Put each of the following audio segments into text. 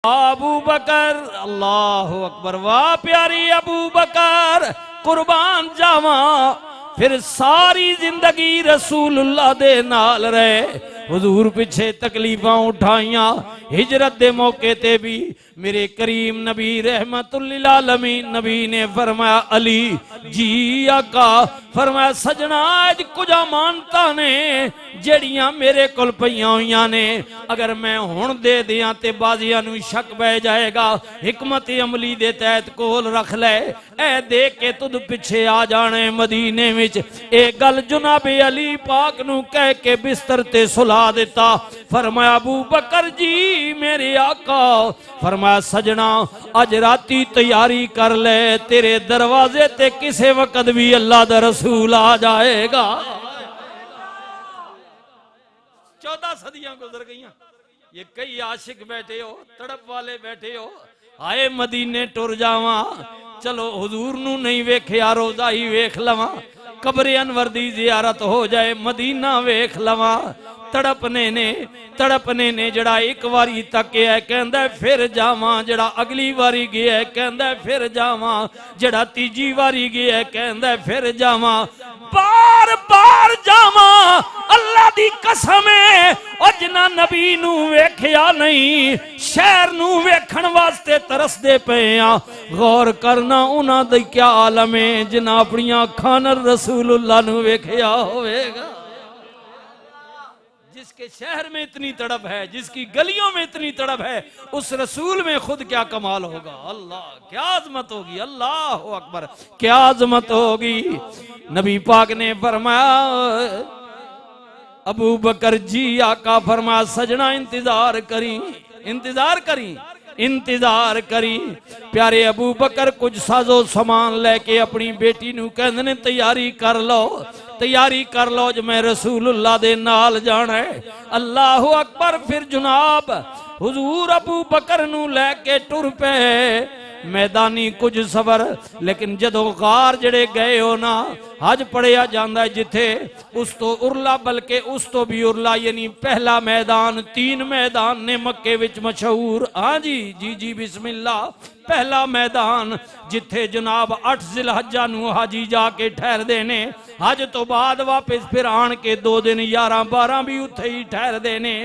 अबू बकर, अल्लाह अकबर, वाह प्यारी अबू बकर कुर्बान जावा। फिर सारी जिंदगी रसूलुल्लाह दे नाल रहे, हुजूर पिछे तकलीफां उठाइया। हिजरत दे मौके ते भी मेरे करीम नबी रहमतुल्लिल आलमीन नबी ने फरमाया अली जी आका, फरमाया सजना अज कुछ मानता ने जड़ियां मेरे कोल पईयां होईयां ने, अगर मैं हुण दे दियां ते बाजियां नूं शक पै जाएगा। हिकमत अमली दे तहत कोल रख ले, ऐ देख के तुद पिछे आ जाने मदीने विच। ए गल जनाबे अली पाक नूं कह के बिस्तर ते सुला दिता। फरमाया अबू बकर जी मेरे आका, फरमाया सजना अज राती तैयारी कर ले, तेरे दरवाजे ते किसे वक्त भी अल्लाह दा रसूल आ जाएगा। 14 सदियां गुजर गईयां, ये कई आशिक बैठे हो, तड़प वाले बैठे हो, आए मदीने टुर जावा। चलो हुजूर नू नहीं वेख्या, रोजा ही वेख लवा, कब्र अनवर दी जियारत हो जाए, मदीना वेख लवा। तड़पने ने जड़ा एक बारी तकिया कहंदा फिर जावा, जड़ा अगली बारी गया कहंदा फिर जावा, जड़ा तीजी बारी गया कहंदा फिर जावा, बार बार जावा। अल्लाह दी कसम है और जिन्ना नबी नू वेख्या नहीं शहर नू वेखण वास्ते तरसदे पे आ। गौर करना उन्हां दी क्या आलम है जिन्ना अपनी अखां नाल रसूलुल्लाह नू वेख्या होवेगा। जिसके शहर में इतनी तड़प है, जिसकी गलियों में इतनी तड़प है, उस रसूल में खुद क्या कमाल होगा। अल्लाह क्या अजमत होगी, अल्लाह अकबर क्या अजमत होगी। नबी पाक ने फरमाया अबू बकर जी आका, फरमाया सजना इंतजार करी, इंतजार करी, इंतजार करी। प्यारे अबू बकर कुछ साजो सामान लेके अपनी बेटी नू कहंदे ने तैयारी कर लो, तैयारी कर लो जो मैं रसूलुल्लाह दे नाल जाना है। अल्लाह अकबर। फिर जनाब हुजूर अबू बकर नू लेके टुर पे मैदानी कुछ सफर, लेकिन जदों गार जड़े गए हो ना, हज पढ़िया जाता है जिथे उस तो उरला, बल्कि उस तो भी उरला, यानी पहला मैदान 3 मैदान ने मक्के विच मशहूर। हाँ जी जी जी बिस्मिल्लाह। पहला मैदान जिथे जनाब 8 जिलहज्जा नू हाजी जाके ठहर देने, हज तो बाद वापस फिर आन के 2 दिन 11 12 भी उथे ही ठहर देने।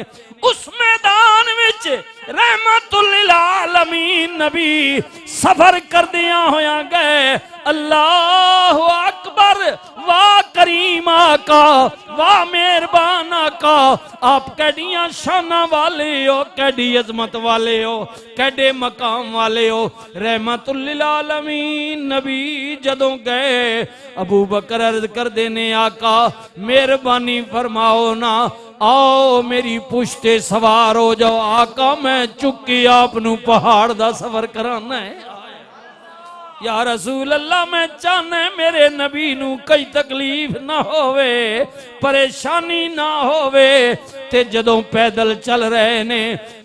उस मैदान विच रहमतुल्लिल आलमीन नबी सफर करदिया होया गए। अल्लाह अकबर, वाह करीम आका, वाह मेहरबान आका, आप कैडियां शाना वाले हो, कैडी अजमत वाले हो, कैडे मकाम वाले हो। रहमतुल्लिल आलमीन नबी जदों गए, अबू बकर अर्ज कर देने आका मेहरबानी फरमाओ ना, आओ मेरी पुश्ते सवार हो जाओ आका, मैं चुकी आप नू पहाड़ दा सफर कराना है। या रसूल अल्लाह मैं चाहना मेरे नबी नू कई तकलीफ ना होवे, परेशानी ना होवे। ते जदों पैदल चल रहे ने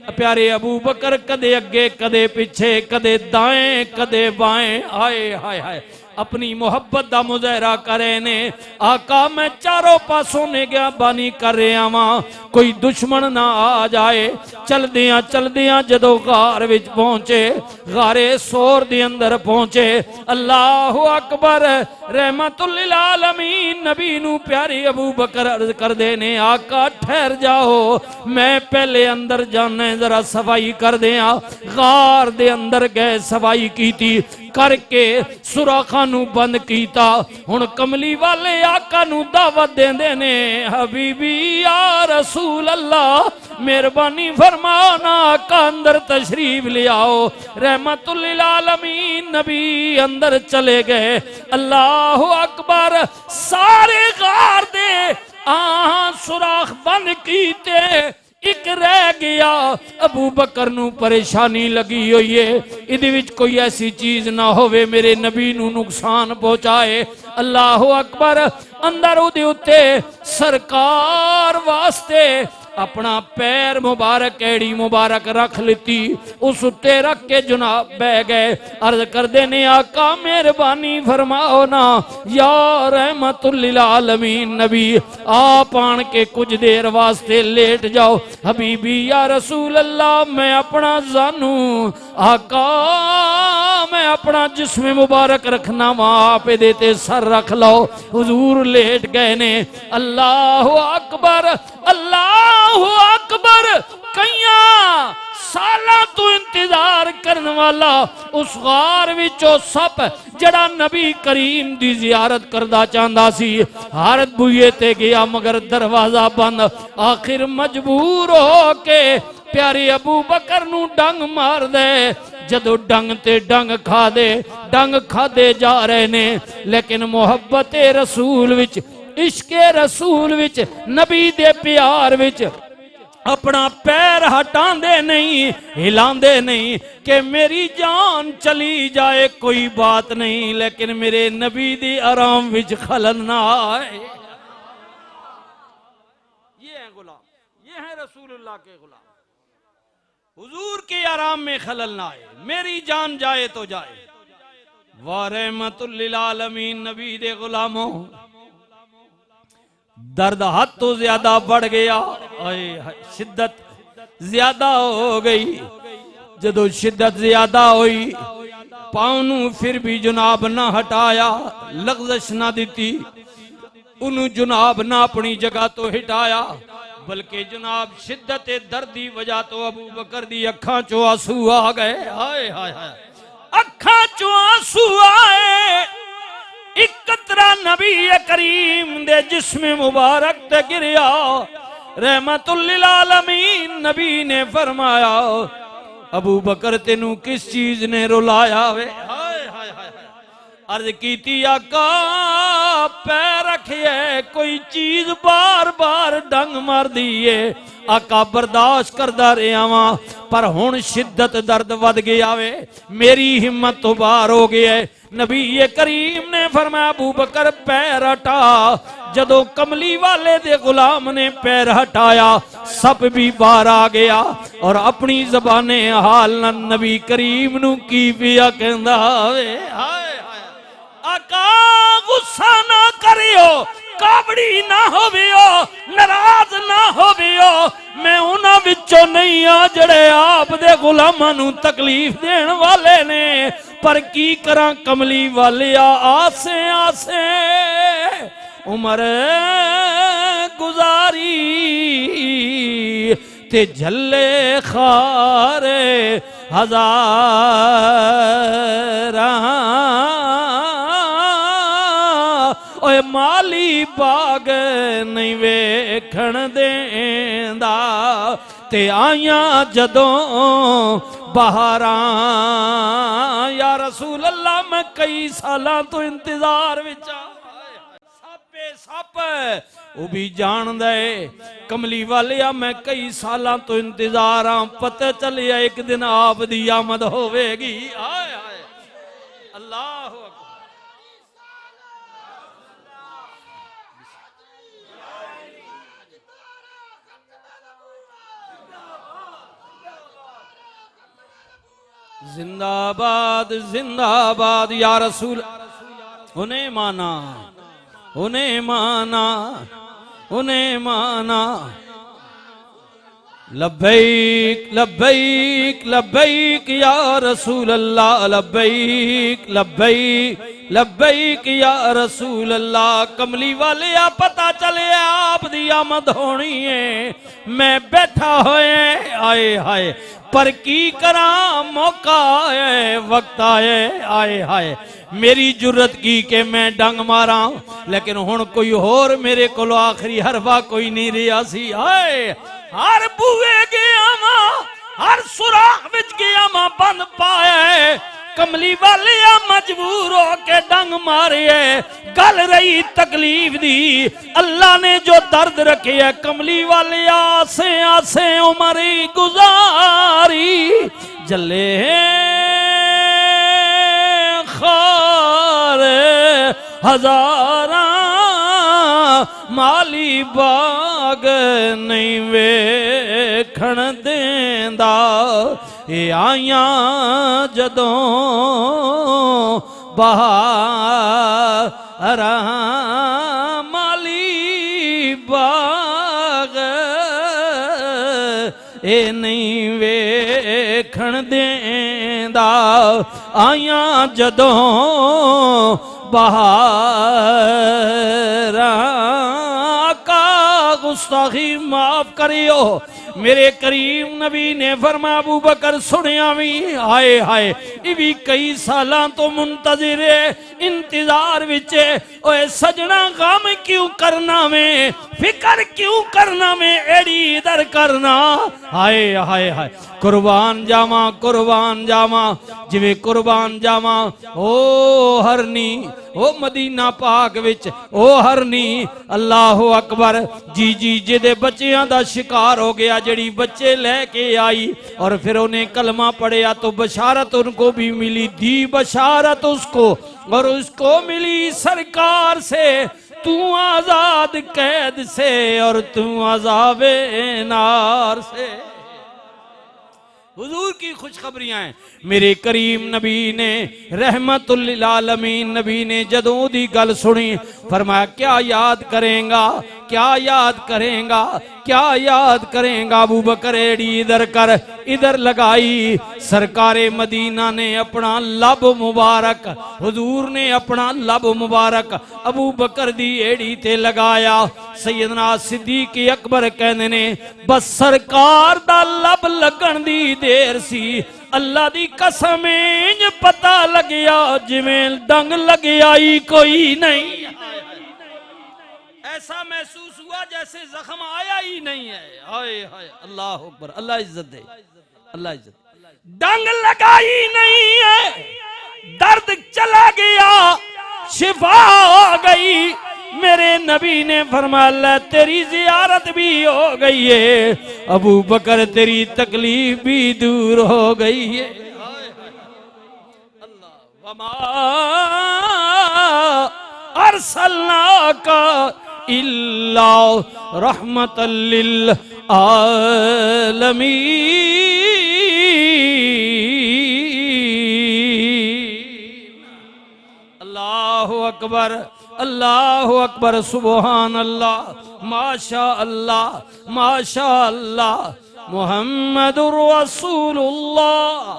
प्यारे अबू बकर कदे अगे कदे पिछे, कदे दाएं कदे बाएं, आए हाय हाय अपनी मोहब्बत का मुजाहरा करे ने। आका मैं चारों पासों ने गया बानी कर रहा वहां, कोई दुश्मन ना आ जाए। चलदियां जदों गार विच पहुंचे, गारे सोर दे अंदर पहुंचे। अल्लाह अकबर। रहमतुल्लिल आलमीन नबी नू प्यारे अबू बकर अर्ज कर देने आका ठहर जाओ, मैं पहले अंदर जाने जरा सफाई कर दिया। गार दे अंदर गए, सफाई की थी करके सुराखा नू बंद कीता। हुण कमली वाले आका नू दावत देंदे ने, हबीबी या रसूल अल्लाह मेहरबानी फरमाना आका अंदर तशरीफ ले आओ। रहमतुल्लिल आलमीन नबी अंदर चले गए। अल्लाह अकबर। सारे गार दे सुराख बंद कीते, एक रह गया। अबू बकर नू परेशानी लगी हुई है, इहदे विच कोई ऐसी चीज ना होवे मेरे नबी नू नुकसान पहुंचाए। अल्लाह अकबर। अंदर उहदे उत्ते सरकार वास्ते अपना पैर मुबारक एड़ी मुबारक रख लीती, उस उत्ते रख के जनाब बह गए। अर्ज करदे ने आका मेहरबानी फरमाओ ना या रहमतुल लिल आलमीन नबी, आप आन के कुछ देर वास्ते लेट जाओ। हबीबी या रसूल अल्लाह, मैं अपना जानू आका, मैं अपना जिस्म मुबारक रखना वहां आप देते सर रख लो। हुजूर लेट गए ने। अल्लाह अकबर, अल्लाह अकबर। कईया साला तू इंतजार करने वाला उस गार विचों सप जड़ा नबी करीम दी जियारत करदा चाहता सी, हर बुए ते गया मगर दरवाजा बंद। आखिर मजबूर हो के प्यारे अबू बकर नू डंग मार दे। जदों डंग ते डंग खा दे, डंग खादे जा रहे ने, लेकिन मोहब्बत रसूल विच, इश्के रसूल विच, नबी दे प्यार विच अपना पैर हटांदे नहीं, हिलांदे नहीं कि मेरी जान चली जाए कोई बात नहीं, लेकिन मेरे नबी दी आराम विच खलल ना आए। ये है गुलाम, ये है रसूलुल्लाह के गुलाम। हुजूर के आराम में खलल ना आए, मेरी जान जाए तो जाए। वा रहमतुल लिल आलमीन नबी दे गुलामों, दर्द हद तो ज्यादा बढ़ गया, शिद्दत ज्यादा हो गई। जदों शिद्दत ज्यादा हुई, पाँव नू फिर भी जनाब ना हटाया, लग़ज़श ना दी, उन्हों जनाब ना अपनी जगह तो हटाया, बल्कि जनाब शिद्दत दर्द की वजह तो अबू बकर दी अखां चो आंसू आ गए। हाय हाय हाय, अखां चो आंसू आए। एक कतरा नबी करीम दे जिस्म मुबारक ते गिरया। रहमतुल लिल आलमीन नबी ने फरमाया, अबू बकर तेनू किस चीज ने रुलाया वे? हाय हाय हाय, अर्ज कीती आका पैर रखिए, कोई चीज बार बार डंग मार दी है। आका बर्दाश्त करदा रहा वां, पर हुण शिद्दत दर्द वध गया वे, मेरी हिम्मत तो बाहर हो गया है। नबी ये करीम ने फरमाया अबू बकर पैर हटा। जदों कमली वाले दे गुलाम ने पैर हटाया, सब भी बाहर आ गया और अपनी जबाने हाल नबी करीम नू की पिया कहंदा वे। हाय हाय, आका गुस्सा ना करियो, काबड़ी ना होवियो, नाराज ना होवियो, मैं उन्हां विचों नहीं आ जड़े आप दे गुलामां नू तकलीफ देण वाले ने, पर की करा कमली वाले आसे आसे उमर गुजारी ते झल्ले खारे हजारा। ओए माली बाग नहीं वेखण देंदा, ते आया जदों बहारा। या रसूल अल्लाह, मैं कई सालां तो इंतजार विच सापे सप वो भी जान दे कमली वाले, मैं कई सालां तो इंतजार हाँ, पता चलिया एक दिन आप दी आमद होवेगी। हाय हाय, अल्लाह अकबर। जिंदाबाद जिंदाबाद या रसूल। उन्हें माना, उन्हें माना, उन्हें माना। लब्बैक लब्बैक लब्बैक या रसूल अल्लाह, लब्बैक लब्बैक लब्बैक या रसूल अल्लाह। कमली वाले आ पता चले आप दी आमद होनी है, मैं बैठा होए आए हाय, पर की करा मौका आए, वक्त आए आए हाय। मेरी जुर्रत की के मैं डंग मारा, लेकिन हुण कोई होर मेरे को आखिरी हरफा कोई नहीं रहा सी। हाय, हर बुए गया मां, हर सुराख विच गया मां बंद पाए। कमली वाले मजबूर हो के डंग मारे, गल रही तकलीफ दी। अल्लाह ने जो दर्द रखे है कमली वाले आसे आसे उमरी गुजारी। जले खार हजारा माली बाग नहीं वेखण देंदा ए आइयां जदों बहार माली बाग ए नहीं वेखण देंदा आइयां जदों बहार का गुस्ताखी माफ करियो मेरे करीम नबी ने फरमाया अबू बकर सुनिया भी हाय हाय इवी कई सालां तो मुंतजिर इंतजार विच ओए सजना गम क्यों करना में फिकर क्यों करना में एड़ी इधर करना हाय हाय हाय कुर्बान जावा जिवे कुर्बान जावा ओ हरनी ओ मदीना पाक विच ओ हरनी अल्लाह अकबर जी जी जिदे बच्चियां दा शिकार हो गया जड़ी बच्चे लेके आई और फिर उन्हें कलमा पढ़िया तो बशारत उनको भी मिली दी बशारत उसको और उसको मिली सरकार से तू आजाद कैद से और तू अज़ाबे नार से हुजूर की खुशखबरियां हैं मेरे करीम नबी ने रहमतुल लिल आलमीन नबी ने जदों दी गल सुनी फरमाया क्या याद करेगा अबू बकर एड़ी इधर कर इधर लगाई सरकारे मदीना ने अपना लब मुबारक हुजूर ने अपना लब मुबारक अबू बकर दी एड़ी ते लगाया सैयदना सिद्दीक अकबर कहंदे ने बस सरकार दा लब लगन दी देर सी अल्लाह दी कसम इंज पता लग्या जिवें डंग लग्या ही कोई नहीं ऐसा महसूस हुआ जैसे जख्म आया ही नहीं है हाय हाय अल्लाह अकबर अल्लाह इज्जत दे अल्लाह इज्जत डंग लगाई नहीं है दर्द चला गया शिफा हो गई मेरे नबी ने फरमाया तेरी जियारत भी हो गई है अबू बकर तेरी तकलीफ भी दूर हो गई है अल्लाह वमा अरसलनाका इल्ला रहमतल लिल आलमीन अल्लाहु अकबर सुबहान अल्लाह माशा अल्लाह मुहम्मदुर रसूलुल्लाह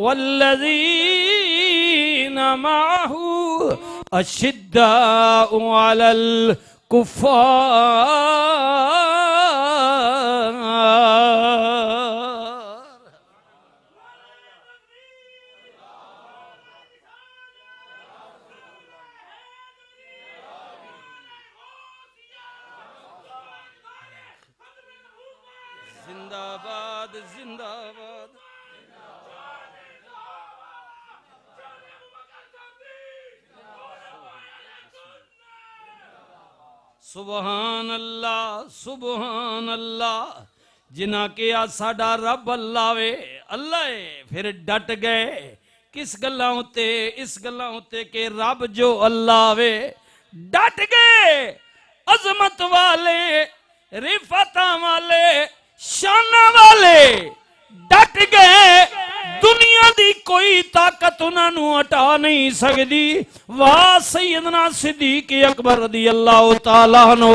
वल्लज़ीना माहू अशिद्दाउ अलल कुफ़ार जिंदाबाद जिंदाबाद सुबहान अल्लाह जिन्ना किया साडा रब अल्लाह वे अल्लाह फिर डट गए किस गल्लां उत्ते इस गल्लां उत्ते के रब जो अल्लाह वे डट गए अजमत वाले रिफाता वाले शाना वाले डट गए दुनिया दी कोई ताकत उन्होंने हटा नहीं सकती वाह सैयदना सिद्दीक अकबर रज़ी अल्लाह तआला अन्हु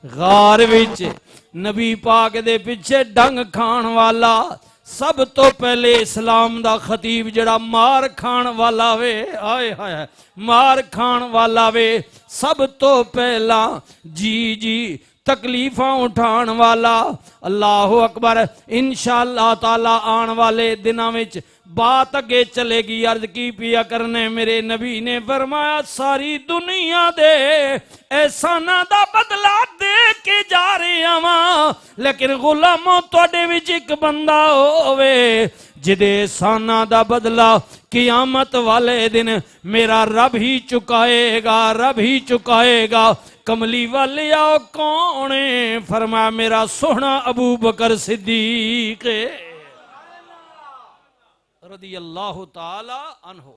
गार विच नबी पाक दे पिछे डंग खान वाला सब तो पहले इस्लाम दा खतीब जड़ा मार खान वाला वे आए हाय मार खान वाला वे सब तो पहला जी जी तकलीफा उठान वाला अल्लाह अकबर इंशाअल्लाह ताला आन वाले दिनों में बात अगे चलेगी अर्ज की पिया करने मेरे नबी ने फरमाया सारी दुनिया दे एहसाना दा बदला दे के जा रहे आवा लेकिन गुलामों तुहाडे विच एक बंदा होवे जिदे एहसाना दा बदला कियामत वाले दिन मेरा रब ही चुकाएगा कमली वाले आओ कौन है फरमाया मेरा सोहना अबू बकर सिद्दीक रज़ी अल्लाह तआला अन्हु।